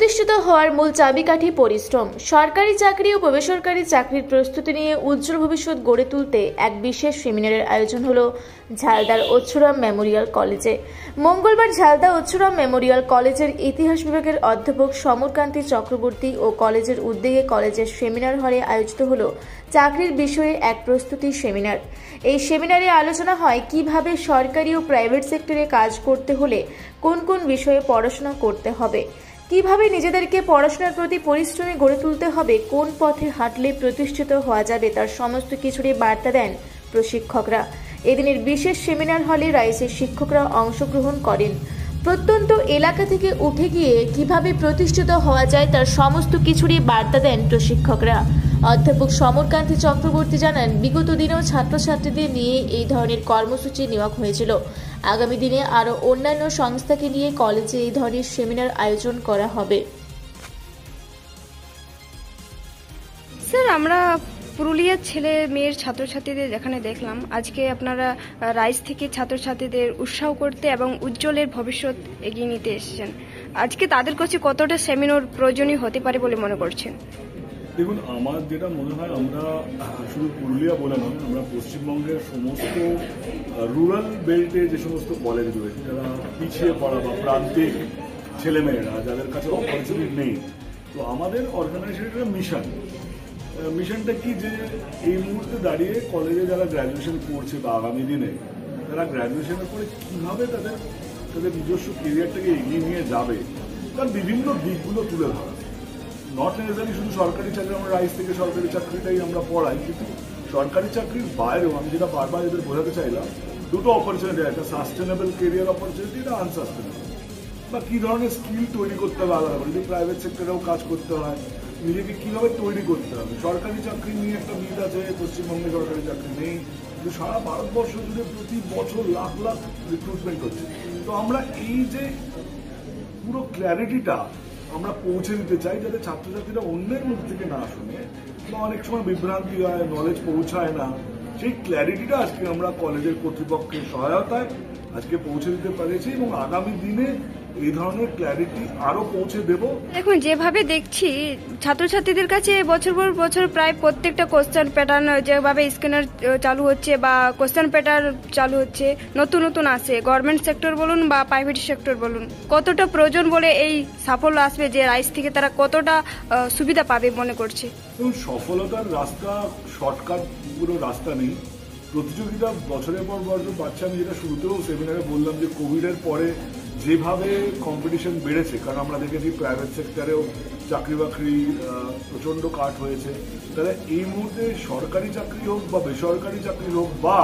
প্রতিষ্ঠিত হওয়ার মূল চাবিকাঠি পরিশ্রম। সরকারি চাকরি ও বেসরকারি চাকরির প্রস্তুতি নিয়ে উজ্জ্বল ভবিষ্যৎ গড়ে তুলতে এক বিশেষ সেমিনারের আয়োজন হলো ঝালদার অচ্ছুরাম মেমোরিয়াল কলেজে। মঙ্গলবার ঝালদা অচ্ছুরাম মেমোরিয়াল কলেজের ইতিহাস বিভাগের অধ্যাপক সমরকান্তি চক্রবর্তী ও কলেজের উদ্যোগে কলেজের সেমিনার হলে আয়োজিত হলো চাকরির বিষয়ে এক প্রস্তুতি সেমিনার। এই সেমিনারে আলোচনা হয় কিভাবে সরকারি ও প্রাইভেট সেক্টরে কাজ করতে হলে কোন কোন বিষয়ে পড়াশোনা করতে হবে, কিভাবে নিজেদেরকে পড়াশোনার প্রতি পরিশ্রমী গড়ে তুলতে হবে, কোন পথে হাঁটলে প্রতিষ্ঠিত হওয়া যাবে, তার সমস্ত কিছুরই বার্তা দেন প্রশিক্ষকরা। এদিনের বিশেষ সেমিনার হলে রাইসের শিক্ষকরা অংশগ্রহণ করেন। প্রত্যন্ত এলাকা থেকে উঠে গিয়ে কিভাবে প্রতিষ্ঠিত হওয়া যায় তার সমস্ত কিছুরই বার্তা দেন প্রশিক্ষকরা। অধ্যাপক সমরকান্তি চক্রবর্তী জানান, বিগত দিনেও ছাত্রছাত্রীদের নিয়ে এই ধরনের কর্মসূচি নেওয়া হয়েছিল। আগামী দিনে আরও অন্যান্য সংস্থাকে নিয়ে কলেজে এই ধরনের সেমিনার আয়োজন করা হবে। স্যার, আমরা পুরুলিয়ার ছেলে মেয়ের ছাত্রছাত্রীদের যেখানে দেখলাম, আজকে আপনারা রাইস থেকে ছাত্রছাত্রীদের উৎসাহ করতে এবং উজ্জ্বলের ভবিষ্যৎ এগিয়ে নিতে এসেছেন। আজকে তাদের কাছে কতটা সেমিনার প্রয়োজনীয় হতে পারে বলে মনে করছেন? দেখুন, আমার যেটা মনে হয়, আমরা শুধু পুরুলিয়া বলে নয়, আমরা পশ্চিমবঙ্গের সমস্ত রুরাল বেল্টে যে সমস্ত কলেজ রয়েছে, যারা পিছিয়ে পড়া বা প্রান্তিক ছেলেমেয়েরা যাদের কাছে অপরচুনিটি নেই, তো আমাদের অর্গানাইজেশনের মিশনটা কি, যে এই মুহূর্তে দাঁড়িয়ে কলেজে যারা গ্র্যাজুয়েশন করছে বা আগামী দিনে যারা গ্র্যাজুয়েশনের পরে কীভাবে তাদের নিজস্ব কেরিয়ারটাকে এগিয়ে নিয়ে যাবে তার বিভিন্ন দিকগুলো তুলে ধরা। নট নেসেসারি শুধু সরকারি চাকরি, আমরা রাইস থেকে সরকারি চাকরিটাই আমরা পড়াই, কিন্তু সরকারি চাকরির বাইরেও আমি যেটা বারবার এদের বোঝাতে চাইলাম, দুটো অপরচুনিটি, একটা সাস্টেনেবল কেরিয়ার অপরচুনিটি, এটা আনসাস্টেনেবল, বা কী ধরনের স্কিল তৈরি করতে হবে আলাদা করে। যদি প্রাইভেট সেক্টরেও কাজ করতে হয়, নিজেকে কীভাবে তৈরি করতে হবে। সরকারি চাকরি নিয়ে একটা মিথ আছে, পশ্চিমবঙ্গে সরকারি চাকরি নেই, কিন্তু সারা ভারতবর্ষ জুড়ে প্রতি বছর লাখ লাখ রিক্রুটমেন্ট হচ্ছে। তো আমরা এই যে পুরো ক্ল্যারিটিটা আমরা পৌঁছে দিতে চাই, যাতে ছাত্রছাত্রীরা অন্যের মুখ থেকে না শুনে, বা অনেক সময় বিভ্রান্তি হয়, নলেজ পৌঁছায় না, সেই ক্ল্যারিটিটা আজকে আমরা কলেজের কর্তৃপক্ষের সহায়তায় আজকে পৌঁছে দিতে পেরেছি, এবং আগামী দিনে এই ধরনের ক্ল্যারিটি আরো পৌঁছে দেব। দেখুন, যেভাবে দেখছি ছাত্রছাত্রীদের কাছে বছর পর বছর প্রায় প্রত্যেকটা কোশ্চেন প্যাটার্ন, যেভাবে স্ক্যানার চালু হচ্ছে বা কোশ্চেন প্যাটার্ন চালু হচ্ছে, নতুন নতুন আসে, গভর্নমেন্ট সেক্টর বলুন বা প্রাইভেট সেক্টর বলুন, কতটা প্রয়োজন বলে এই সাফল্য আসবে, যে রাইস থেকে তারা কতটা সুবিধা পাবে মনে করছে? সফলতার রাস্তা শর্টকাট পুরো রাস্তা নেই, প্রতিযোগিতা বছরের পর বছর বাড়ছে। আমি যেটা শুরুতেও সেমিনারে বললাম, যে কোভিডের পরে যেভাবে কম্পিটিশন বেড়েছে, কারণ আমরা দেখেছি প্রাইভেট সেক্টরেও চাকরি বাকরি প্রচণ্ড কাট হয়েছে, তাহলে এই মুহূর্তে সরকারি চাকরি হোক বা বেসরকারি চাকরি হোক, বা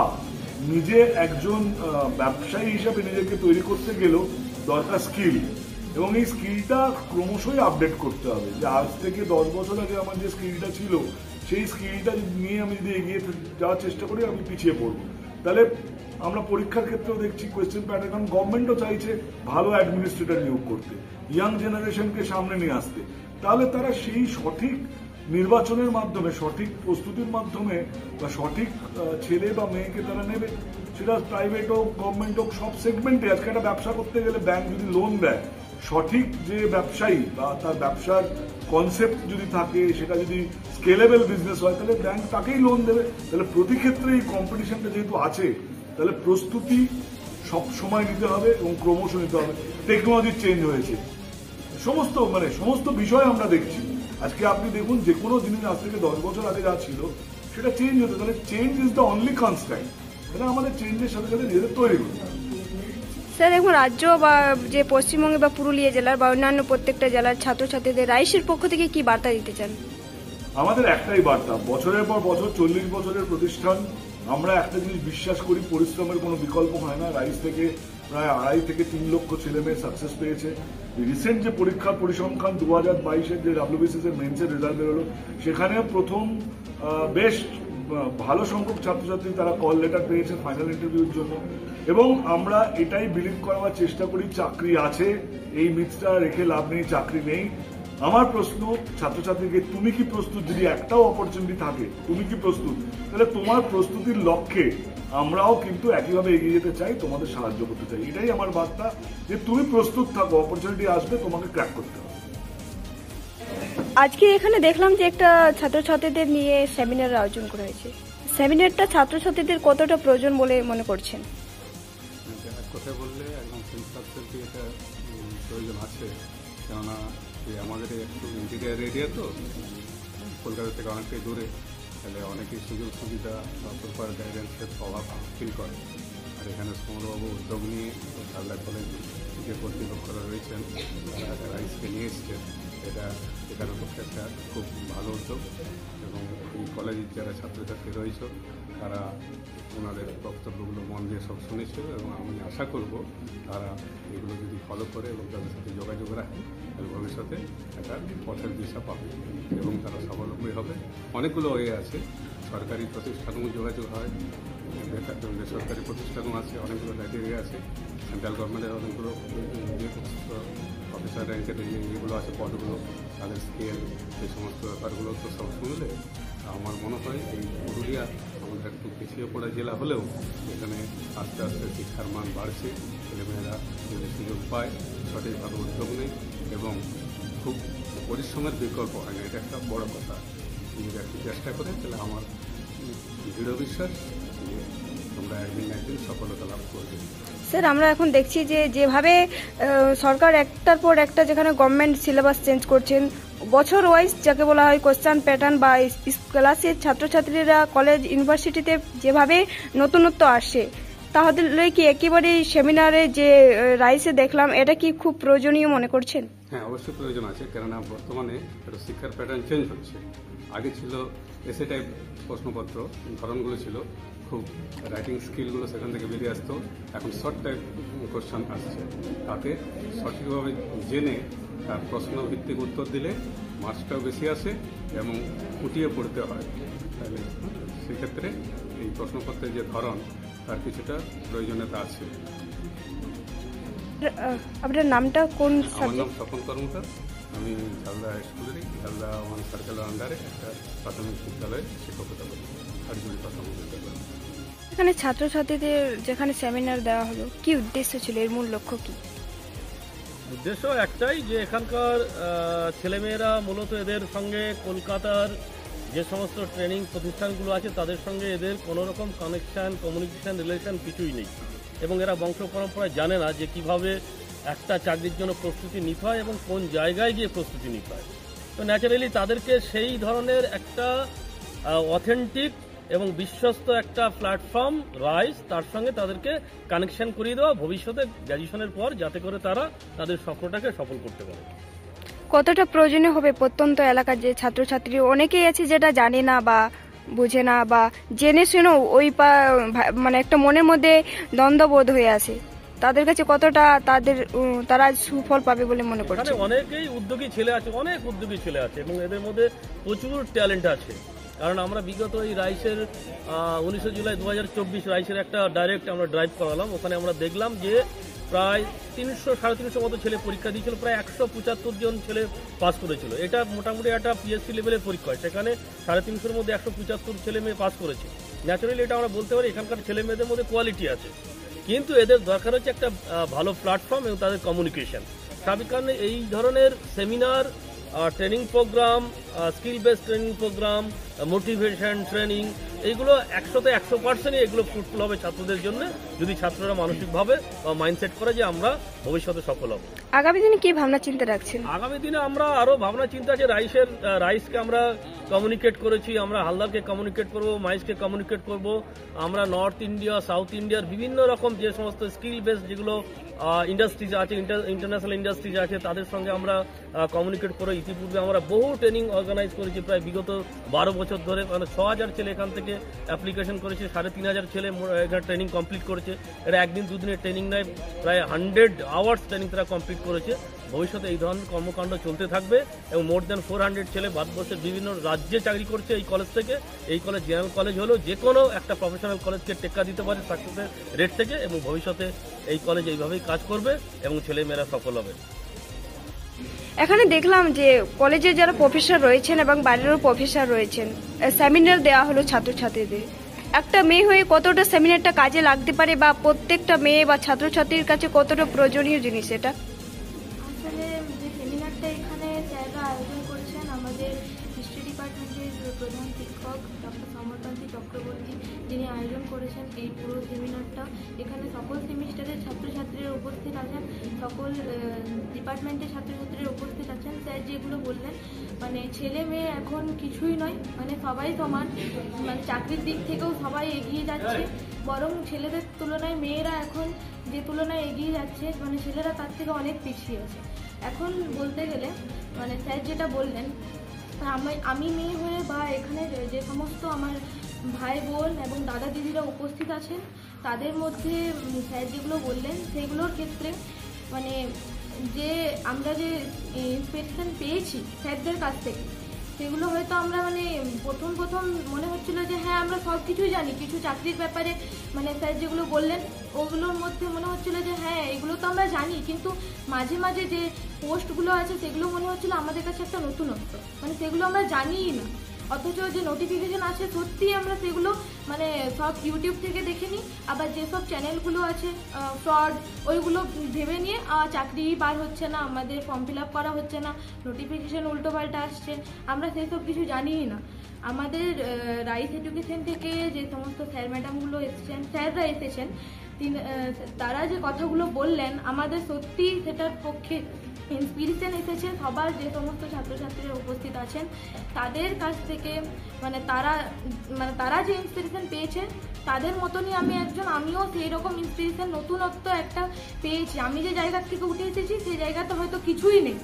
নিজে একজন ব্যবসায়ী হিসাবে নিজেকে তৈরি করতে গেলেও দরকার স্কিল, এবং এই স্কিলটা ক্রমশই আপডেট করতে হবে। যে আজ থেকে 10 বছর আগে আমার যে স্কিলটা ছিল, সেই স্কিলটা নিয়ে আমি যদি এগিয়ে যাওয়ার চেষ্টা করি, আমি পিছিয়ে পড়বো। তাহলে আমরা পরীক্ষার ক্ষেত্রেও দেখছি কোয়েশ্চেন প্যাটার্ন, কারণ গভর্নমেন্টও চাইছে ভালো অ্যাডমিনিস্ট্রেটর নিয়োগ করতে, ইয়াং জেনারেশনকে সামনে নিয়ে আসতে, তাহলে তারা সেই সঠিক নির্বাচনের মাধ্যমে, সঠিক প্রস্তুতির মাধ্যমে, বা সঠিক ছেলে বা মেয়েকে তারা নেবে। সেটা প্রাইভেট হোক, গভর্নমেন্ট হোক, সব সেগমেন্টে। আজকে একটা ব্যবসা করতে গেলে ব্যাংক যদি লোন দেয়, সঠিক যে ব্যবসায়ী বা তার ব্যবসার কনসেপ্ট যদি থাকে, সেটা যদি স্কেলেবল বিজনেস হয়, তাহলে ব্যাংক তাকেই লোন দেবে। তাহলে প্রতি ক্ষেত্রে এই কম্পিটিশনটা যেহেতু আছে, তাহলে প্রস্তুতি সব সময় নিতে হবে এবং ক্রমশ নিতে হবে। টেকনোলজি চেঞ্জ হয়েছে, সমস্ত বিষয় আমরা দেখছি। আজকে আপনি দেখুন, যে কোনো জিনিস আজ থেকে 10 বছর আগে যা ছিল সেটা চেঞ্জ হতো, তাহলে change is the only constant. এটা আমাদের চেঞ্জের সাথে সাথে নিজেদের তৈরি করতে হবে। স্যার, এখন রাজ্য বা যে পশ্চিমবঙ্গে বা পুরুলিয়া জেলার বা অন্যান্য প্রত্যেকটা জেলার ছাত্রছাত্রীদের রাইসের পক্ষ থেকে কি বার্তা দিতে চান? আমাদের একটাই বার্তা, বছরের পর বছর 40 বছরের প্রতিষ্ঠান, আমরা একটা জিনিস বিশ্বাস করি, পরিশ্রমের কোনো বিকল্প হয় না। রাইস থেকে প্রায় 2.5 থেকে 3 লক্ষ ছেলে মেয়ে সাকসেস পেয়েছে। রিসেন্ট যে পরীক্ষার পরিসংখ্যান 2022-এর যে WBCS এর মেন্সের রেজাল্ট বেরোলো, সেখানে প্রথম বেশ ভালো সংখ্যক ছাত্রছাত্রী তারা কল লেটার পেয়েছে ফাইনাল ইন্টারভিউর জন্য। এবং আমরা এটাই বিলিভ করার চেষ্টা করি, চাকরি আছে, এই মিথটা রেখে লাভ নেই, চাকরি নেই। আমার প্রশ্ন ছাত্রছাত্রীকে, তুমি কি প্রস্তুত? যদি একটাও অপরচুনিটি থাকে, তুমি কি প্রস্তুত? তাহলে তোমার প্রস্তুতির লক্ষ্যে আমরাও কিন্তু একইভাবে এগিয়ে যেতে চাই, তোমাদের সাহায্য করতে চাই। এটাই আমার বার্তা, যে তুমি প্রস্তুত থাকো, অপরচুনিটি আসবে, তোমাকে ক্র্যাক করতে হবে। আজকে এখানে দেখলাম যে একটা ছাত্রছাত্রীদের নিয়ে সেমিনার আয়োজন করা হয়েছে। সেমিনারটা ছাত্রছাত্রীদের কতটা প্রয়োজন বলে মনে করছেন? এক কথায় বললে একদম সেন্সারসেলটি এটা প্রয়োজন আছে, কেননা আমাদের একটু ইন্টেরিয়ার এরিয়া তো কলকাতা থেকে অনেকটাই দূরে, তাহলে অনেকেই সুযোগ সুবিধা বা প্রপার গাইডেন্সের অভাব ফিল করে। আর এখানে সমরবাবু উদ্যোগ নিয়ে ঝালদা কলেজ যে কর্তৃপক্ষরা রয়েছেন তারা রাইসকে নিয়ে এসছেন, এটা এখানের পক্ষে একটা খুব ভালো উদ্যোগ। এবং এই কলেজের যারা ছাত্রছাত্রী রয়েছে তারা ওনাদের বক্তব্যগুলো মন দিয়ে সব শুনেছিল, এবং আমি আশা করব তারা এগুলো যদি ফলো করে এবং তাদের সাথে যোগাযোগ রাখে তাহলে ভবিষ্যতে একটা পথের দিশা পাবে এবং তারা স্বাবলম্বী হবে। অনেকগুলো ওয়ে আছে, সরকারি প্রতিষ্ঠানও যোগাযোগ হয়, বেসরকারি প্রতিষ্ঠানও আছে, অনেকগুলো ক্রাইটেরিয়া আছে, সেন্ট্রাল গভর্নমেন্টের অনেকগুলো অফিসার র্যাঙ্কের যেগুলো আছে পদগুলো, তাদের স্কেল, এই সমস্ত ব্যাপারগুলো তো সব শুনলে আমার মনে হয় এই পুরুলিয়া আমাদের একটু পিছিয়ে পড়া জেলা হলেও এখানে আস্তে আস্তে শিক্ষার মান বাড়ছে। ছেলেমেয়েরা যদি সুযোগ পায়, সঠিকভাবে উদ্যোগ নেয় এবং খুব পরিশ্রমের বিকল্প হয় না, এটা একটা বড় কথা। যদি একটু চেষ্টা করে তাহলে আমার দৃঢ় বিশ্বাস যে তোমরা একদিন একদিন সফলতা লাভ করবে। স্যার, আমরা এখন দেখছি যে যেভাবে সরকার একটার পর একটা যেখানে গভর্নমেন্ট সিলেবাস চেঞ্জ করছেন, বছর ওয়াইজ যাকে বলা হয় কোশ্চেন প্যাটার্ন বা ক্লাসের ছাত্রছাত্রীরা কলেজ ইউনিভার্সিটিতে যেভাবে নতুনত্ব আসে, তাহলে কি একেবারেই সেমিনারে যে রাইসে দেখলাম এটা কি খুব প্রয়োজনীয় মনে করছেন? হ্যাঁ, অবশ্যই প্রয়োজন আছে, কেননা বর্তমানে শিক্ষার প্যাটার্ন চেঞ্জ হচ্ছে। আগে ছিল এসে টাইপ প্রশ্নপত্র, ধরনগুলো ছিল খুব রাইটিং স্কিলগুলো সেখান থেকে বেরিয়ে আসতো, এখন শর্ট টাইপ কোশ্চেন আসছে। তাতে সঠিকভাবে জেনে তার প্রশ্ন ভিত্তিক উত্তর দিলে মার্কসটাও বেশি আসে এবং ফুটিয়ে পড়তে হয়। তাহলে সেক্ষেত্রে এই প্রশ্নপত্রের যে ধরন তার কিছুটা প্রয়োজনীয়তা আছে। আপনার নামটা কোন? আমার নাম স্বপন কর্মকার, আমি ঝালদা স্কুলেরই ঝালদা ওয়ান সার্কেলের আন্ডারে একটা প্রাথমিক বিদ্যালয়ে শিক্ষকতা করি, হাটগুড়ি প্রাথমিক বিদ্যালয়। এখানে ছাত্রছাত্রীদের যেখানে সেমিনার দেওয়া হলো, কি উদ্দেশ্য ছিল, এর মূল লক্ষ্য কি? উদ্দেশ্য একটাই, যে এখানকার ছেলেমেয়েরা মূলত এদের সঙ্গে কলকাতার যে সমস্ত ট্রেনিং প্রতিষ্ঠানগুলো আছে তাদের সঙ্গে এদের কোনো রকম কানেকশান, কমিউনিকেশান, রিলেশন কিছুই নেই, এবং এরা বংশ পরম্পরায় জানে না যে কিভাবে একটা চাকরির জন্য প্রস্তুতি নিতে হয় এবং কোন জায়গায় গিয়ে প্রস্তুতি নিতে হয়। তো ন্যাচারালি তাদেরকে সেই ধরনের একটা অথেন্টিক এবং বিশ্বস্ত একটা প্ল্যাটফর্ম রাইস, তার সঙ্গে তাদেরকে কানেকশন করিয়ে দেওয়া ভবিষ্যতে গ্র্যাজুয়েশনের পর, যাতে করে তারা তাদের স্বপ্নটাকে সফল করতে পারে। কতটা প্রয়োজনীয় হবে প্রত্যন্ত এলাকার যে ছাত্রছাত্রী অনেকেই আছে যেটা জানে না বা বুঝে না, বা জেনে শুনেও ওই মানে একটা মনের মধ্যে দ্বন্দ্ববোধ হয়ে আছে, তাদের কাছে কতটা তারা সুফল পাবে বলে মনে করছে? অনেকেই উদ্যোগী ছেলে আছে, অনেক উদ্যোগী ছেলে আছে এবং এদের মধ্যে প্রচুর ট্যালেন্ট আছে। কারণ আমরা বিগত এই রাইসের 19 জুলাই 2024 রাইসের একটা ডাইরেক্ট আমরা ড্রাইভ করালাম, ওখানে আমরা দেখলাম যে প্রায় 300-350 মতো ছেলে পরীক্ষা দিয়েছিল, প্রায় 175 জন ছেলে পাস করেছিল। এটা মোটামুটি একটা পিএসসি লেভেলের পরীক্ষা, সেখানে 350-এর মধ্যে 175 ছেলে মেয়ে পাস করেছে। ন্যাচারালি এটা আমরা বলতে পারি এখানকার ছেলে মেয়েদের মধ্যে কোয়ালিটি আছে, কিন্তু এদের দরকার হচ্ছে একটা ভালো প্ল্যাটফর্ম এবং তাদের কমিউনিকেশন। সার্বিক কারণে এই ধরনের seminar, training programme, skill based training programme, motivation training, এইগুলো 100% এগুলো ফ্রুটফুল হবে ছাত্রদের জন্য, যদি ছাত্ররা মানসিকভাবে মাইন্ডসেট করে যে আমরা ভবিষ্যতে সফল হব। আগামী দিনে কি ভাবনা চিন্তা রাখছেন? আগামী দিনে আমরা আরো ভাবনা চিন্তা আছে, রাইসকে আমরা কমিউনিকেট করেছি, আমরা হালদারকে কমিউনিকেট করব, মাইসকে কমিউনিকেট করব, আমরা নর্থ ইন্ডিয়া, সাউথ ইন্ডিয়ার বিভিন্ন রকম যে সমস্ত স্কিল বেসড যেগুলো ইন্ডাস্ট্রিজ আছে, ইন্টারন্যাশনাল ইন্ডাস্ট্রিজ আছে, তাদের সঙ্গে আমরা কমিউনিকেট করে ইতিপূর্বে আমরা বহু ট্রেনিং অর্গানাইজ করেছি, প্রায় বিগত 12 বছর ধরে। মানে 6000 ছেলে এখান থেকে অ্যাপ্লিকেশন করেছে, 3500 ছেলে এখানে ট্রেনিং কমপ্লিট করেছে। এটা একদিন দুদিনের ট্রেনিং নয়, প্রায় 100 আওয়ার্স ট্রেনিং তারা কমপ্লিট করেছে। ভবিষ্যতে এই ধরনের কর্মকাণ্ড চলতে থাকবে এবং মোর দ্যান 400 ছেলে ভারতবর্ষের বিভিন্ন রাজ্যে চাকরি করছে এই কলেজ থেকে। এই কলেজ জেনারেল কলেজ হলেও যে কোনো একটা প্রফেশনাল কলেজকে টেক্কা দিতে পারে সাকসেসের রেট থেকে, এবং ভবিষ্যতে এই কলেজ এইভাবেই কাজ করবে এবং ছেলেমেয়েরা সফল হবে। এখানে দেখলাম যে কলেজে যারা প্রফেসর রয়েছেন এবং বাইরেরও প্রফেসর রয়েছেন, সেমিনার দেওয়া হলো ছাত্রছাত্রীদের। একটা মেয়ে হয়ে কতটা সেমিনারটা কাজে লাগতে পারে, বা প্রত্যেকটা মেয়ে বা ছাত্রছাত্রীর কাছে কতটা প্রয়োজনীয় জিনিস এটা? আসলে যে সেমিনারটা এখানে স্যাররা আয়োজন করেছেন, আমরা ডিপার্টমেন্টের প্রধান শিক্ষক ডক্টর সমরকান্তি চক্রবর্তী, যিনি আয়োজন করেছেন এই পুরো সেমিনারটা। এখানে সকল সেমিস্টারের ছাত্রছাত্রীরা উপস্থিত আছেন, সকল ডিপার্টমেন্টের ছাত্রছাত্রীরা উপস্থিত আছেন। স্যার যেগুলো বললেন, মানে ছেলে মেয়ে এখন কিছুই নয়, মানে সবাই সমান, মানে চাকরির দিক থেকেও সবাই এগিয়ে যাচ্ছে, বরং ছেলেদের তুলনায় মেয়েরা এখন যে তুলনায় এগিয়ে যাচ্ছে, মানে ছেলেরা তার থেকে অনেক পিছিয়ে আছে। এখন বলতে গেলে মানে স্যার যেটা বললেন, আমি মেয়ে হয়ে বা এখানে যে সমস্ত আমার ভাই বোন এবং দাদা দিদিরা উপস্থিত আছেন, তাদের মধ্যে স্যার যেগুলো বললেন সেগুলোর ক্ষেত্রে মানে যে আমরা যে ইন্সপিরেশন পেয়েছি স্যারদের কাছ থেকে, সেগুলো হয়তো আমরা মানে প্রথম মনে হচ্ছিল যে হ্যাঁ আমরা সব কিছুই জানি, কিছু চাকরির ব্যাপারে মানে স্যার যেগুলো বললেন ওগুলোর মধ্যে মনে হচ্ছিল যে হ্যাঁ এগুলো তো আমরা জানি, কিন্তু মাঝে মাঝে যে পোস্টগুলো আছে সেগুলো মনে হচ্ছিল আমাদের কাছে একটা নতুনত্ব, মানে সেগুলো আমরা জানিই না। অথচ যে নোটিফিকেশন আছে সত্যি আমরা সেগুলো মানে সব ইউটিউব থেকে দেখে নিই, আবার যেসব চ্যানেলগুলো আছে ফ্রড, ওইগুলো ভেবে নিয়ে চাকরি বার হচ্ছে না, আমাদের ফর্ম ফিল আপ করা হচ্ছে না, নোটিফিকেশন উল্টোপাল্টা আসছে, আমরা সেসব কিছু জানিই না। আমাদের রাইস এডুকেশন থেকে যে সমস্ত স্যার ম্যাডামগুলো এসেছেন, স্যাররা এসেছেন, তারা যে কথাগুলো বললেন আমাদের সত্যি সেটার পক্ষে ইন্সপিরেশন এসেছে। সবার যে সমস্ত ছাত্রছাত্রীরা উপস্থিত আছেন তাদের কাছ থেকে মানে তারা যে ইন্সপিরেশন পেয়েছে তাদের মতনই আমিও সেই রকম ইন্সপিরেশন নতুনত্ব একটা পেয়েছি। আমি যে জায়গা থেকে উঠে এসেছি সেই জায়গাতে হয়তো কিছুই নেই,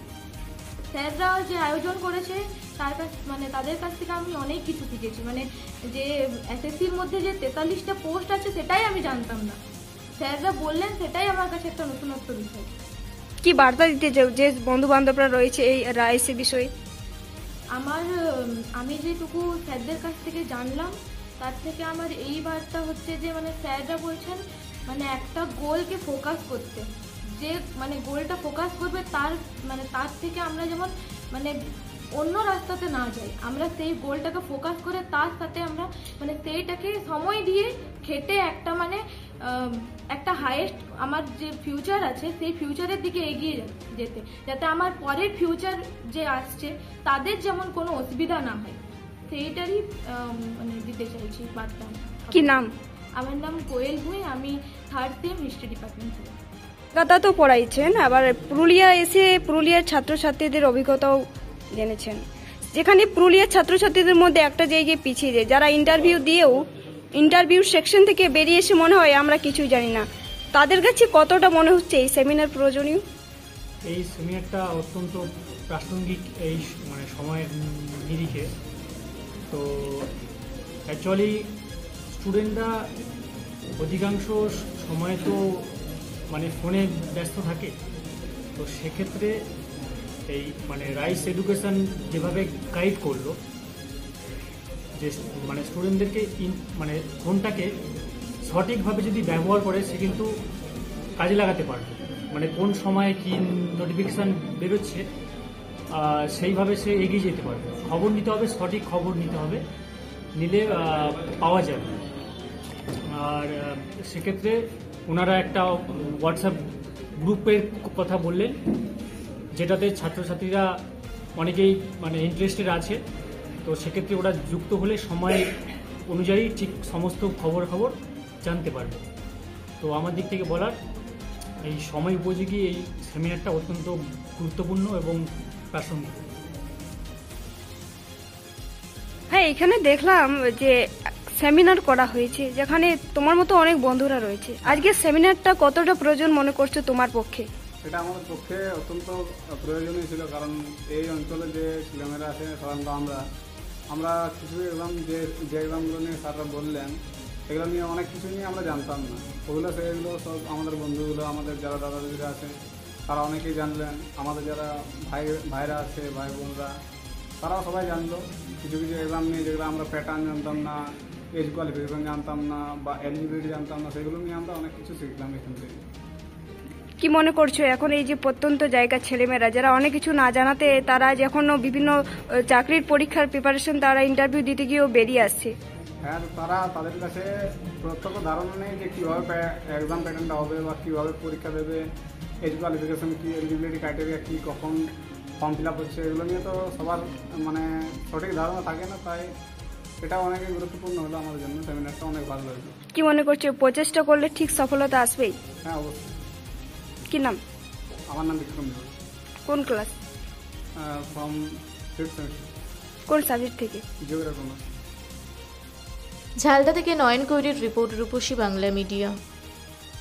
স্যাররা যে আয়োজন করেছে তাদের কাছ থেকে আমি অনেক কিছু শিখেছি। মানে যে এসএসসির মধ্যে যে 43টা পোস্ট আছে সেটাই আমি জানতাম না, স্যাররা বললেন, সেটাই আমার কাছে একটা নতুনত্ব বিষয়। কি বার্তা দিতে চাও যে বন্ধু বান্ধবরা রয়েছে এই রাইসের বিষয়ে? আমি যেটুকু স্যারদের কাছ থেকে জানলাম তার থেকে আমার এই বার্তা হচ্ছে যে মানে স্যাররা বলছেন মানে একটা গোলকে ফোকাস করতে, যে মানে গোলটা ফোকাস করবে তার থেকে আমরা যেমন মানে অন্য রাস্তাতে না যাই, আমরা সেই গোলটাকে ফোকাস করে তার সাথে আমরা মানে সেইটাকে সময় দিয়ে খেটে একটা হাইয়েস্ট আমার যে ফিউচার আছে সেই ফিউচারের দিকে এগিয়ে যেতে, যাতে আমার পরের ফিউচার যে আসছে তাদের যেমন কোনো অসুবিধা না হয়, সেইটারই মানে দিতে চাইছি বার্তা। কি নাম? আমার নাম কোয়েল ভুঁই, আমি 3rd সেম হিস্ট্রি ডিপার্টমেন্ট থেকে। কলকাতা তো পড়াইছেন, আবার পুরুলিয়া এসে পুরুলিয়ার ছাত্রছাত্রীদের অভিজ্ঞতাও জেনেছেন, যেখানে পুরুলিয়ার ছাত্রছাত্রীদের মধ্যে একটা জায়গায় পিছিয়ে যায়, যারা ইন্টারভিউ সেকশন থেকে বেরিয়ে এসে মনে হয় আমরা কিছুই জানি না, তাদের কাছে কতটা মনে হচ্ছে এই সেমিনার প্রয়োজনীয়? এই সেমিনারটা অত্যন্ত প্রাসঙ্গিক এই মানে সময়ের নিরিখে। তো অ্যাকচুয়ালি স্টুডেন্টরা অধিকাংশ সময় তো মানে ফোনে ব্যস্ত থাকে, তো সেক্ষেত্রে এই মানে রাইস এডুকেশন যেভাবে গাইড করলো যে মানে স্টুডেন্টদেরকে মানে ফোনটাকে সঠিকভাবে যদি ব্যবহার করে সে কিন্তু কাজে লাগাতে পারবে, মানে কোন সময়ে কি নোটিফিকেশান বেরোচ্ছে সেইভাবে সে এগিয়ে যেতে পারবে। খবর নিতে হবে, সঠিক খবর নিতে হবে, নিলে পাওয়া যাবে। আর সেক্ষেত্রে ওনারা একটা হোয়াটসঅ্যাপ গ্রুপের কথা বললেন, যেটাতে ছাত্রছাত্রীরা অনেকেই মানে ইন্টারেস্টেড আছে, তো সেক্ষেত্রে ওরা যুক্ত হলে সময় অনুযায়ী ঠিক সমস্ত খবর জানতে পারবে। তো আমার দিক থেকে বলার এই সময় উপযোগী এই সেমিনারটা অত্যন্ত গুরুত্বপূর্ণ এবং প্রাসঙ্গিক। হ্যাঁ, এখানে দেখলাম যে সেমিনার করা হয়েছে, যেখানে তোমার মতো অনেক বন্ধুরা রয়েছে। আজকে সেমিনারটা কতটা প্রয়োজন মনে করছো তোমার পক্ষে? এটা আমাদের পক্ষে অত্যন্ত প্রয়োজনীয় ছিল, কারণ এই অঞ্চলে যে ছেলেমেয়েরা আছে সাধারণত আমরা কিছু এক্সাম যে এক্সামগুলো নিয়ে স্যাররা বললেন সেগুলো নিয়ে অনেক কিছু নিয়ে আমরা জানতাম না, সেগুলো সব আমাদের বন্ধুগুলো, আমাদের যারা দাদা দিদিরা আছে তারা অনেকেই জানলেন, আমাদের যারা ভাইরা আছে, ভাই বোনরা, তারাও সবাই জানলো কিছু এক্সাম নিয়ে, যেগুলো আমরা প্যাটার্ন জানতাম না, এজ কোয়ালিফিকেশন জানতাম না, বা এলিজিবিলিটি জানতাম না, সেগুলো নিয়ে আমরা অনেক কিছু শিখলাম এখান থেকে। কি মনে করছো এখন এই যে প্রত্যন্ত জায়গার ছেলেমেয়েরা যারা অনেক কিছু না জানাতে তারা যখন বিভিন্ন চাকরির পরীক্ষার প্রিপারেশন, তারা ইন্টারভিউ দিতে গিয়েও বেরিয়ে আসছে? হ্যাঁ, তাদের কাছে প্রত্যক্ষ ধারণা নেই যে কীভাবে এক্সাম প্যাটার্নটা হবে বা কীভাবে পরীক্ষা দেবে, এজ কোয়ালিফিকেশন কী, এলিজিবিলিটি ক্রাইটেরিয়া কী, কখন ফর্ম ফিল আপ হচ্ছে, এগুলো নিয়ে তো সবার মানে সঠিক ধারণা থাকে না, তাই এটা অনেক গুরুত্বপূর্ণ হলো আমাদের জন্য। সেমিনারটা অনেক ভালো লাগবে। কি মনে করছো প্রচেষ্টা করলে ঠিক সফলতা আসবেই? হ্যাঁ, অবশ্যই। কি নাম? আমার নাম বিক্রম দেব। কোন ক্লাস? From 5th semester. কোন সাবজেক্ট থেকে? Geography honours. ঝালদা থেকে নয়ন কৈরির রিপোর্ট, রূপসী বাংলা মিডিয়া।